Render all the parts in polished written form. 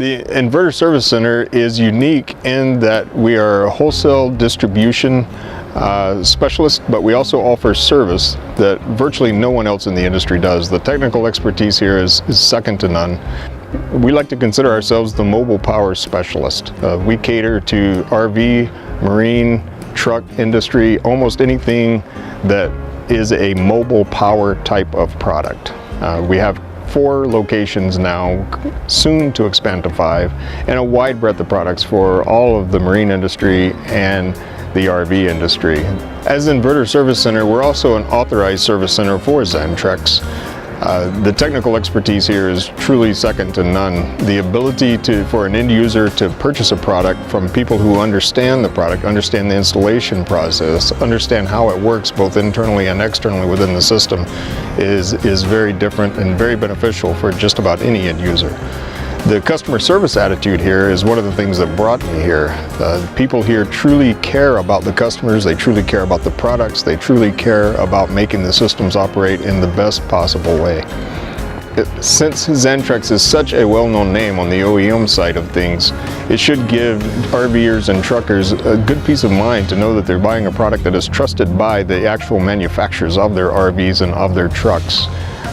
The Inverter Service Center is unique in that we are a wholesale distribution specialist, but we also offer service that virtually no one else in the industry does. The technical expertise here is second to none. We like to consider ourselves the mobile power specialist. We cater to RV, marine, truck industry, almost anything that is a mobile power type of product. We have 4 locations now, soon to expand to 5, and a wide breadth of products for all of the marine industry and the RV industry. As Inverter Service Center, we're also an authorized service center for Xantrex. The technical expertise here is truly second to none. The ability for an end user to purchase a product from people who understand the product, understand the installation process, understand how it works both internally and externally within the system is very different and very beneficial for just about any end user. The customer service attitude here is one of the things that brought me here. People here truly care about the customers, they truly care about the products, they truly care about making the systems operate in the best possible way. Since Xantrex is such a well-known name on the OEM side of things, it should give RVers and truckers a good peace of mind to know that they're buying a product that is trusted by the actual manufacturers of their RVs and of their trucks.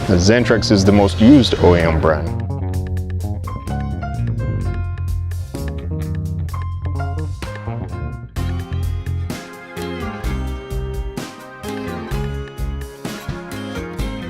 Xantrex is the most used OEM brand.